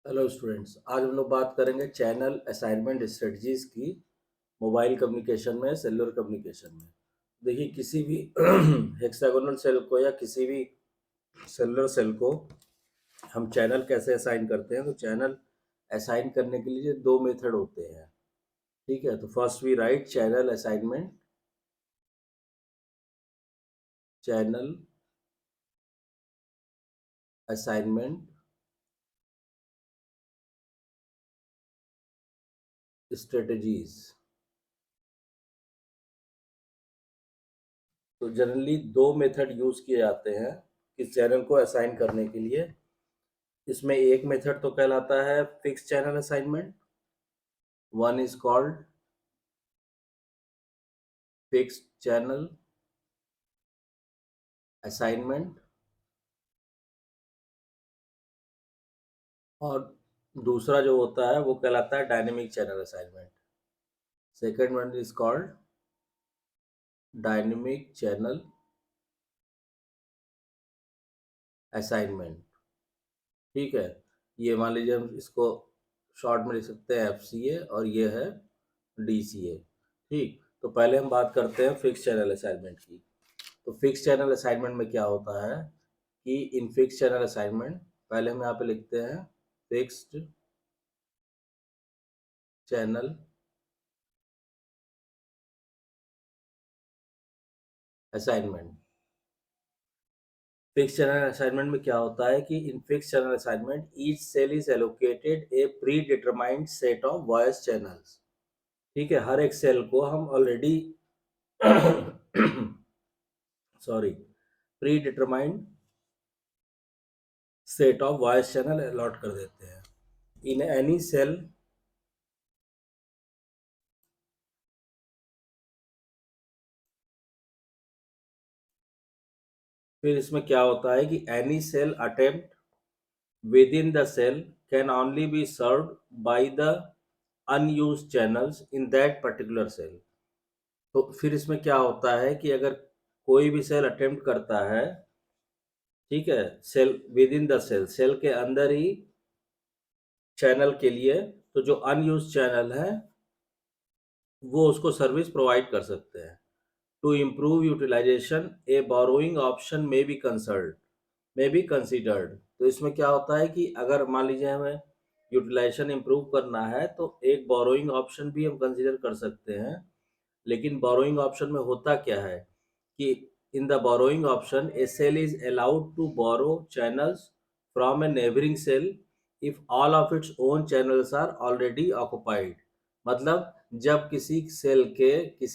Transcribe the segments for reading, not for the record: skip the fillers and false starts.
Hello students, आज हम लोग बात करेंगे चैनल असाइनमेंट स्ट्रेटजीज की मोबाइल कम्युनिकेशन में, सेलुलर कम्युनिकेशन में। देखिए, किसी भी हेक्सागोनल सेल को या किसी भी सेलुलर सेल को हम चैनल कैसे असाइन करते हैं। तो चैनल असाइन करने के लिए दो मेथड होते हैं। ठीक है, तो first we write channel assignment strategies. तो जनरली दो मेथड यूज किए जाते हैं किस चैनल को असाइन करने के लिए। इसमें एक मेथड तो कहलाता है fix channel assignment. One is called fix channel assignment और दूसरा जो होता है वो कहलाता है dynamic channel assignment. Second one is called dynamic channel assignment. ठीक है, ये मान लीजिए हम इसको शॉर्ट में लिख सकते हैं FCA और ये है DCA। ठीक, तो पहले हम बात करते हैं फिक्स चैनल असाइनमेंट की। तो फिक्स चैनल असाइनमेंट में क्या होता है कि इन फिक्स चैनल असाइनमेंट पहले हम यहाँ पे लिखते हैं fixed channel assignment. Fix channel assignment में क्या होता है कि in fix channel assignment each cell is allocated a predetermined set of voice channels. ठीक है, हर एक सेल को हम already sorry predetermined set of voice channel allot कर देते हैं इन एनी सेल। फिर इसमें क्या होता है कि any cell attempt within the cell can only be served by the unused channels in that particular cell। तो फिर इसमें क्या होता है कि अगर कोई भी सेल अटेम्प्ट करता है, ठीक है, cell within the cell, cell के अंदर ही चैनल के लिए, तो जो अनयूज चैनल है वो उसको सर्विस प्रोवाइड कर सकते हैं। To improve utilization a borrowing option may be considered. तो इसमें क्या होता है कि अगर मान लीजिए हमें यूटिलाइजेशन इम्प्रूव करना है तो एक बोरोइंग ऑप्शन भी हम कंसिडर कर सकते हैं। लेकिन बोरोइंग ऑप्शन में होता क्या है कि in the borrowing option a cell is allowed to borrow channels from a neighbouring cell if all of its own channels are already occupied. मतलब जब किसी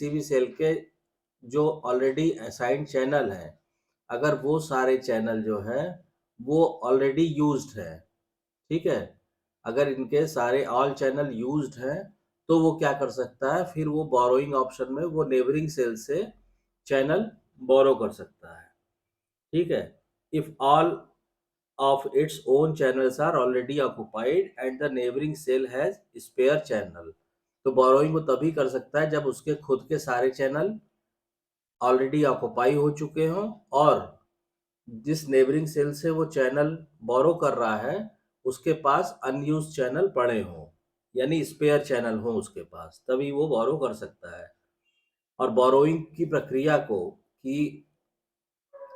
भी सेल के जो ऑलरेडी असाइंड चैनल है, अगर वो सारे चैनल जो है वो ऑलरेडी यूज्ड है। ठीक है, अगर इनके सारे ऑल चैनल यूज्ड हैं तो वो क्या कर सकता है, फिर वो बोरोइंग ऑप्शन में वो नेबरिंग सेल से चैनल बोरो कर सकता है। ठीक है, if all of its own channels are already occupied and the neighboring cell has spare channel। तो बोरोइंग वो तभी कर सकता है जब उसके खुद के सारे चैनल ऑलरेडी ऑक्युपाई हो चुके हों और जिस नेबरिंग सेल से वो चैनल बोरो कर रहा है उसके पास अनयूज चैनल पड़े हों, यानी स्पेयर चैनल हो उसके पास, तभी वो बोरो कर सकता है। और बोरोइंग की प्रक्रिया को कि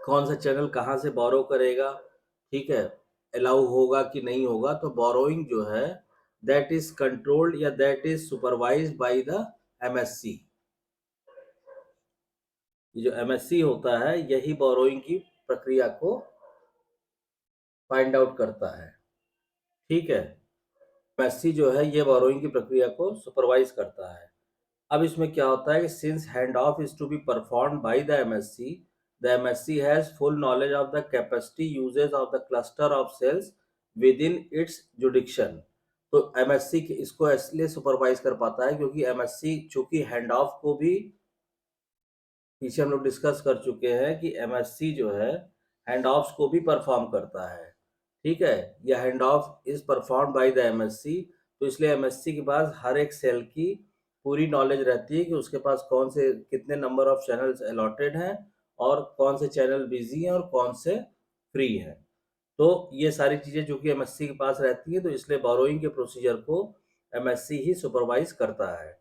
कौन सा चैनल कहाँ से बोरो करेगा, ठीक है, अलाउ होगा कि नहीं होगा, तो बोरोइंग जो है दैट इज कंट्रोल्ड या that is supervised bye the MSC। ये जो MSC होता है यही बोरोइंग की प्रक्रिया को फाइंड आउट करता है। ठीक है, MSC जो है ये बोरोइंग की प्रक्रिया को सुपरवाइज करता है। अब इसमें क्या होता है कि since hand off is to be performed by the MSC has full knowledge of the capacity usage of the cluster of cells within its jurisdiction. तो MSC इसको इसलिए सुपरवाइज कर पाता है क्योंकि MSC चूंकि हैंड ऑफ को भी पीछे हम लोग डिस्कस कर चुके हैं कि MSC जो है हैंड ऑफ्स को भी परफॉर्म करता है। ठीक है, यह hand off is perform by the MSC। तो इसलिए MSC के पास हर एक सेल की पूरी नॉलेज रहती है कि उसके पास कौन से कितने नंबर ऑफ चैनल्स अलॉटेड हैं और कौन से चैनल बिजी हैं और कौन से फ्री हैं। तो ये सारी चीज़ें जो कि एमएससी के पास रहती हैं, तो इसलिए बोरोइंग के प्रोसीजर को एमएससी ही सुपरवाइज करता है।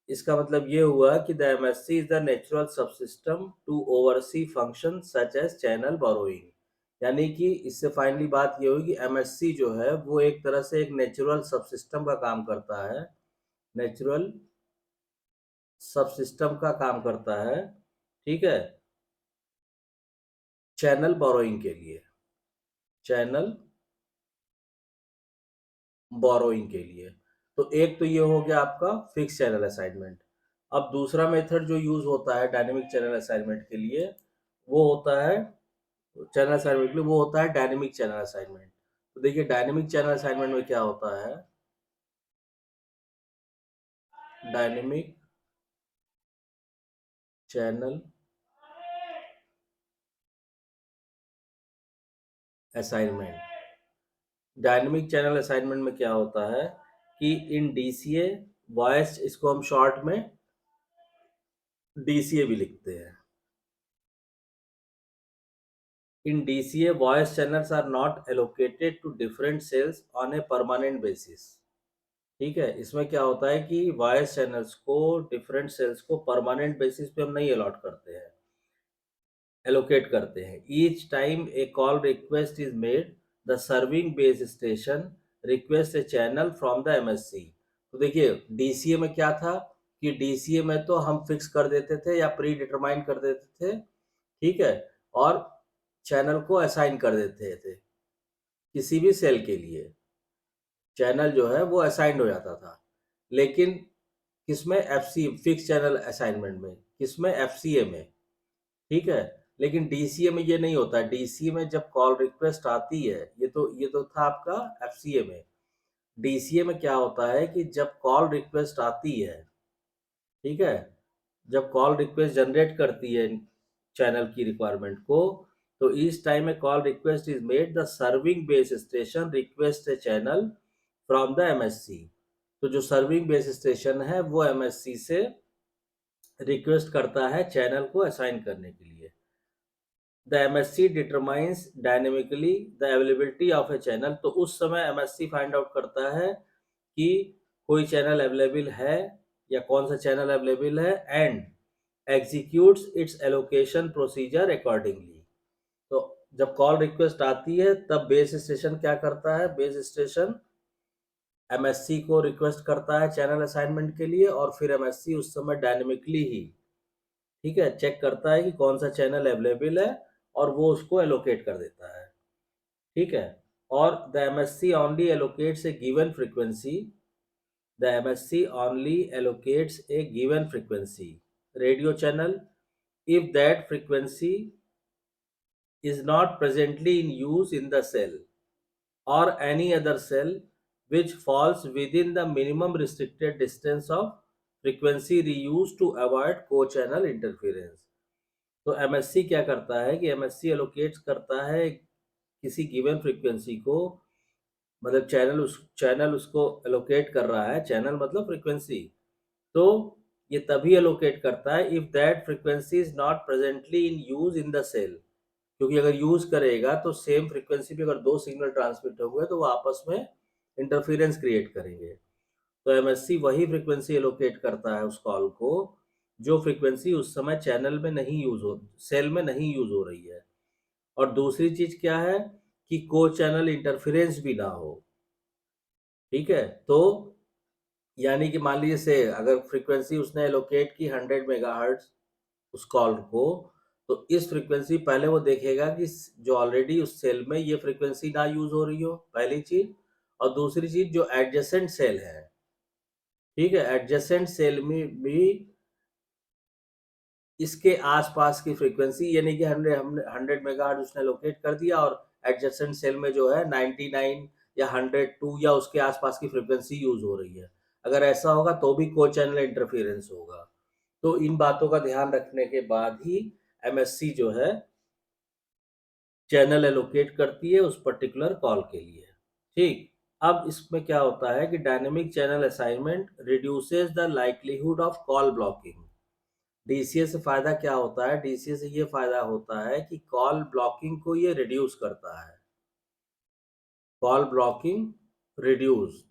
इसका मतलब ये हुआ कि the MSC is the natural subsystem to oversee function such as channel borrowing. यानी कि इससे फाइनली बात ये हुई कि एमएससी जो है वो एक तरह से एक नेचुरल सबसिस्टम का काम करता है, नेचुरल सबसिस्टम का काम करता है, ठीक है, चैनल बोरोइंग के लिए, चैनल बोरोइंग के लिए। तो एक तो ये हो गया आपका फिक्स चैनल असाइनमेंट। अब दूसरा मेथड जो यूज होता है डायनेमिक चैनल असाइनमेंट के लिए, वो होता है चैनल असाइनमेंट के लिए वो होता है डायनेमिक चैनल असाइनमेंट। तो देखिए डायनेमिक चैनल असाइनमेंट में क्या होता है, dynamic channel assignment, dynamic channel assignment में क्या होता है कि इन डीसीए वॉइस, इसको हम शॉर्ट में डीसीए भी लिखते हैं, इन DCA voice channels are not allocated to different cells on a permanent basis। ठीक है, इसमें क्या होता है कि वॉइस चैनल्स को डिफरेंट सेल्स को परमानेंट बेसिस पे हम नहीं अलॉट करते हैं, एलोकेट करते हैं। Each time A call request is made, the serving base station request A channel from the MSc. तो देखिए डीसीए में क्या था कि डीसीए में तो हम फिक्स कर देते थे या प्री डिटरमाइन कर देते थे, ठीक है, और चैनल को असाइन कर देते थे किसी भी सेल के लिए, चैनल जो है वो असाइंड हो जाता था। लेकिन किसमें, एफसी फिक्स चैनल असाइनमेंट में, किसमें, एफसीए में, ठीक है। लेकिन डीसीए में ये नहीं होता, डीसीए में जब कॉल रिक्वेस्ट आती है, ये तो था आपका एफसीए में। डीसीए में क्या होता है कि जब कॉल रिक्वेस्ट आती है, ठीक है, जब कॉल रिक्वेस्ट जनरेट करती है चैनल की रिक्वायरमेंट को, तो इस time A call request is made, the serving base station request A channel from the MSc. तो जो सर्विंग बेस स्टेशन है वो एमएससी से रिक्वेस्ट करता है चैनल को असाइन करने के लिए। The MSc determines dynamically the availability of A channel. तो उस समय एमएससी फाइंड आउट करता है कि कोई चैनल अवेलेबल है या कौन सा चैनल अवेलेबल है, and executes it's allocation procedure accordingly. तो जब कॉल रिक्वेस्ट आती है तब बेस स्टेशन क्या करता है, बेस स्टेशन एमएससी को रिक्वेस्ट करता है चैनल असाइनमेंट के लिए, और फिर एमएससी उस समय डायनेमिकली ही, ठीक है, चेक करता है कि कौन सा चैनल अवेलेबल है और वो उसको एलोकेट कर देता है, ठीक है। और the MSc only allocates A given frequency, the MSc only allocates A given frequency radio channel if that frequency is not presently in use in the cell or any other cell which falls within the minimum restricted distance of frequency reuse to avoid co-channel interference। तो MSc क्या करता है कि MSc allocate करता है किसी given frequency को, मतलब चैनल उसको एलोकेट कर रहा है, चैनल मतलब फ्रीक्वेंसी। तो ये तभी एलोकेट करता है if that frequency is not presently in use in the cell. क्योंकि अगर यूज करेगा तो सेम फ्रीक्वेंसी पे अगर दो सिग्नल ट्रांसमिट होंगे तो वो आपस में इंटरफेरेंस क्रिएट करेंगे। तो एमएससी वही फ्रीक्वेंसी एलोकेट करता है उस कॉल को जो फ्रीक्वेंसी उस समय चैनल में नहीं यूज हो, सेल में नहीं यूज हो रही है। और दूसरी चीज क्या है कि को चैनल इंटरफेरेंस भी ना हो, ठीक है। तो यानी कि मान लीजिए से अगर फ्रीक्वेंसी उसने एलोकेट की 100 मेगाहर्ट्ज उस कॉल को, तो इस फ्रीक्वेंसी पहले वो देखेगा कि जो ऑलरेडी उस सेल में ये फ्रीक्वेंसी ना यूज हो रही हो, पहली चीज। और दूसरी चीज जो एडजेसेंट सेल है, ठीक है, एडजेसेंट सेल में भी इसके आसपास की फ्रीक्वेंसी, यानी कि 100 मेगाहर्ट्ज उसने लोकेट कर दिया और एडजेसेंट सेल में जो है 99 या 102 या उसके आसपास की फ्रीक्वेंसी यूज हो रही है। अगर ऐसा होगा तो भी को चैनल इंटरफेरेंस होगा। तो इन बातों का ध्यान रखने के बाद ही एमएससी जो है चैनल एलोकेट करती है उस पर्टिकुलर कॉल के लिए, ठीक। अब इसमें क्या होता है कि dynamic channel assignment reduces the likelihood of call blocking. DCA से फायदा क्या होता है, डीसीए से ये फायदा होता है कि कॉल ब्लॉकिंग को ये रिड्यूस करता है, कॉल ब्लॉकिंग रिड्यूस्ड।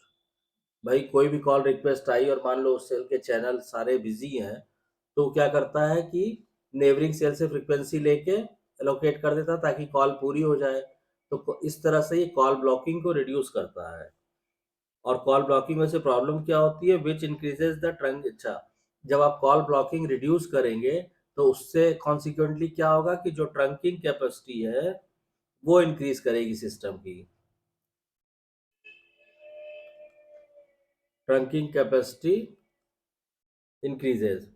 भाई कोई भी कॉल रिक्वेस्ट आई और मान लो उस सेल के चैनल सारे बिजी हैं, तो क्या करता है कि नेबरिंग सेल से फ्रीक्वेंसी लेके एलोकेट कर देता ताकि कॉल पूरी हो जाए। तो इस तरह से ये कॉल ब्लॉकिंग को रिड्यूस करता है। और कॉल ब्लॉकिंग में से प्रॉब्लम क्या होती है, विच इंक्रीजेज द ट्रंक। अच्छा, जब आप कॉल ब्लॉकिंग रिड्यूस करेंगे तो उससे कॉन्सिक्वेंटली क्या होगा कि जो ट्रंकिंग कैपेसिटी है वो इंक्रीज करेगी सिस्टम की। Trunking capacity increases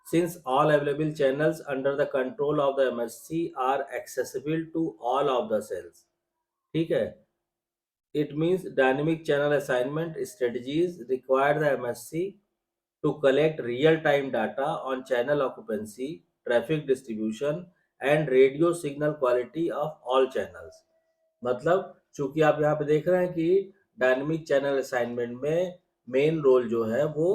since all available channels under the control of the MSC are accessible to all of the cells। ठीक है, it means dynamic channel assignment strategies require the MSC to collect real-time data on channel occupancy, traffic distribution and radio signal quality of all channels। मतलब चूंकि आप यहाँ पे देख रहे हैं कि डायनेमिक चैनल असाइनमेंट में मेन रोल जो है वो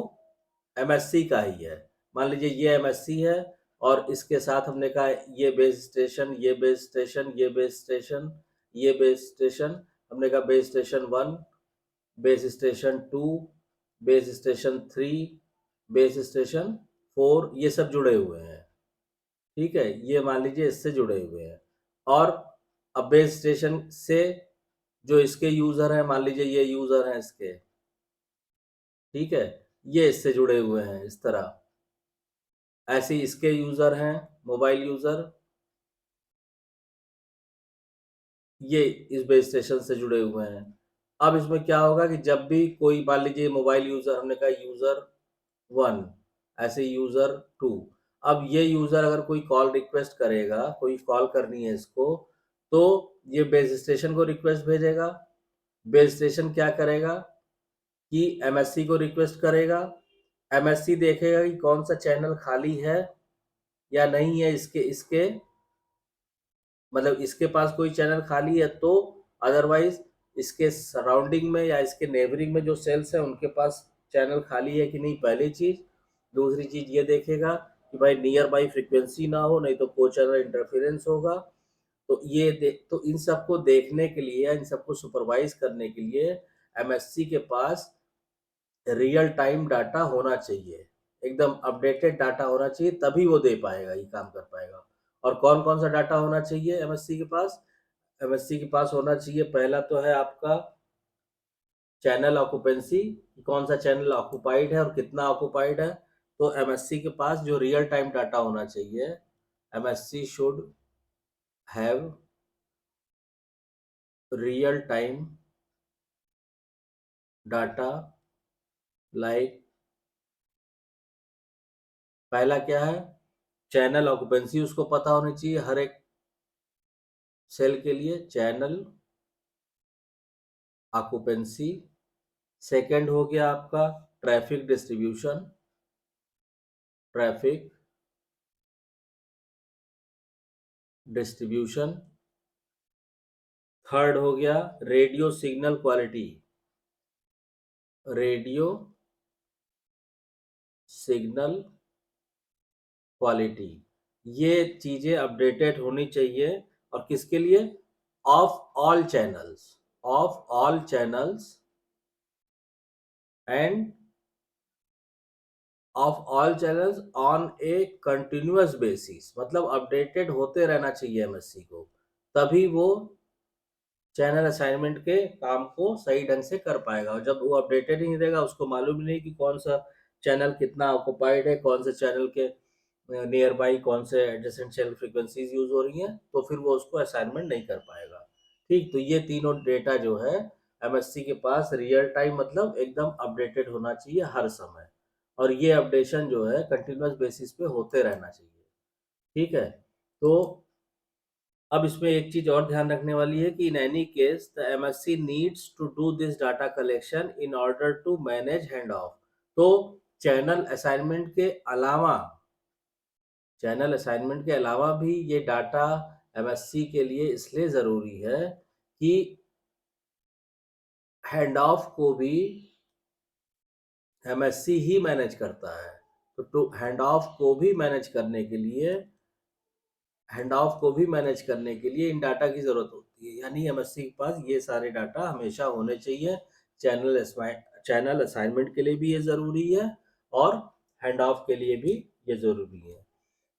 एमएससी का ही है। मान लीजिए ये एमएससी है और इसके साथ हमने कहा ये बेस स्टेशन, ये बेस स्टेशन, ये बेस स्टेशन, ये बेस स्टेशन। हमने कहा base station 1, base station 2, base station 3, base station 4, ये सब जुड़े हुए हैं। ठीक है, ये मान लीजिए इससे जुड़े हुए हैं। और अब बेस स्टेशन से जो इसके यूजर हैं, मान लीजिए ये यूजर हैं इसके, ठीक है, ये इससे जुड़े हुए हैं इस तरह। ऐसे ही इसके यूजर हैं, मोबाइल यूजर, ये इस बेस स्टेशन से जुड़े हुए हैं। अब इसमें क्या होगा कि जब भी कोई मान लीजिए मोबाइल यूजर, हमने कहा यूजर 1, ऐसे यूजर 2, अब ये यूजर अगर कोई कॉल रिक्वेस्ट करेगा, कोई कॉल करनी है इसको, तो ये बेस स्टेशन को रिक्वेस्ट भेजेगा। बेस स्टेशन क्या करेगा कि एमएससी को रिक्वेस्ट करेगा। एमएससी देखेगा कि कौन सा चैनल खाली है या नहीं है, इसके इसके मतलब इसके पास कोई चैनल खाली है तो, अदरवाइज इसके सराउंडिंग में या इसके नेबरिंग में जो सेल्स हैं उनके पास चैनल खाली है कि नहीं, पहली चीज। दूसरी चीज ये देखेगा कि भाई नियर बाई फ्रीक्वेंसी ना हो, नहीं तो को चैनल इंटरफेरेंस होगा। तो तो इन सबको देखने के लिए, इन सबको सुपरवाइज करने के लिए एमएससी के पास रियल टाइम डाटा होना चाहिए, एकदम अपडेटेड डाटा होना चाहिए, तभी वो दे पाएगा, ये काम कर पाएगा। और कौन कौन सा डाटा होना चाहिए एमएससी के पास? एमएससी के पास होना चाहिए, पहला तो है आपका चैनल ऑक्यूपेंसी, कौन सा चैनल ऑक्यूपाइड है और कितना ऑक्यूपाइड है। तो एमएससी के पास जो रियल टाइम डाटा होना चाहिए, MSc should have real time data like, पहला क्या है, चैनल ऑक्यूपेंसी उसको पता होनी चाहिए हर एक सेल के लिए, चैनल ऑक्यूपेंसी। सेकंड हो गया आपका traffic distribution, traffic distribution. Third हो गया radio signal quality, radio signal quality. ये चीजें अपडेटेड होनी चाहिए और किसके लिए? Of all channels, of all channels end of all channels on A continuous basis. मतलब अपडेटेड होते रहना चाहिए एमएससी को, तभी वो चैनल असाइनमेंट के काम को सही ढंग से कर पाएगा। और जब वो अपडेटेड ही नहीं रहेगा, उसको मालूम ही नहीं कि कौन सा चैनल कितना ऑक्युपाइड है, कौन से चैनल के नियर बाई कौन से एडजेसेंट चैनल फ्रीक्वेंसीज यूज हो रही हैं, तो फिर वो उसको असाइनमेंट नहीं कर पाएगा। ठीक, तो ये तीनों डेटा जो है एमएससी के पास रियल टाइम, मतलब एकदम अपडेटेड होना चाहिए हर समय। और ये अपडेशन जो है कंटिन्यूअस बेसिस पे होते रहना चाहिए। ठीक है, तो अब इसमें एक चीज और ध्यान रखने वाली है कि in any case the MSC needs to do this data collection in order to manage hand off. तो चैनल असाइनमेंट के अलावा, चैनल असाइनमेंट के अलावा भी ये डाटा एमएससी के लिए इसलिए ज़रूरी है कि हैंड ऑफ को भी एमएससी ही मैनेज करता है। तो हैंड ऑफ को भी मैनेज करने के लिए, हैंड ऑफ को भी मैनेज करने के लिए इन डाटा की ज़रूरत होती यानी एमएससी के पास ये सारे डाटा हमेशा होने चाहिए। चैनल असाइनमेंट के लिए भी ये ज़रूरी है और हैंड ऑफ के लिए भी ये ज़रूरी है।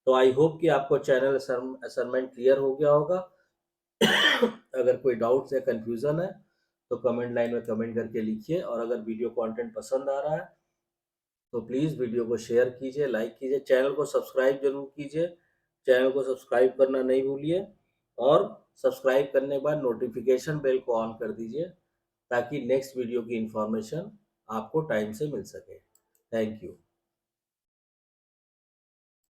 तो आई होप कि आपको चैनल असाइनमेंट क्लियर हो गया होगा। अगर कोई डाउट्स या कंफ्यूजन है तो कमेंट लाइन में कमेंट करके लिखिए, और अगर वीडियो कंटेंट पसंद आ रहा है तो प्लीज़ वीडियो को शेयर कीजिए, लाइक कीजिए, चैनल को सब्सक्राइब जरूर कीजिए। चैनल को सब्सक्राइब करना नहीं भूलिए, और सब्सक्राइब करने के बाद नोटिफिकेशन बेल को ऑन कर दीजिए ताकि नेक्स्ट वीडियो की इंफॉर्मेशन आपको टाइम से मिल सके। Thank you.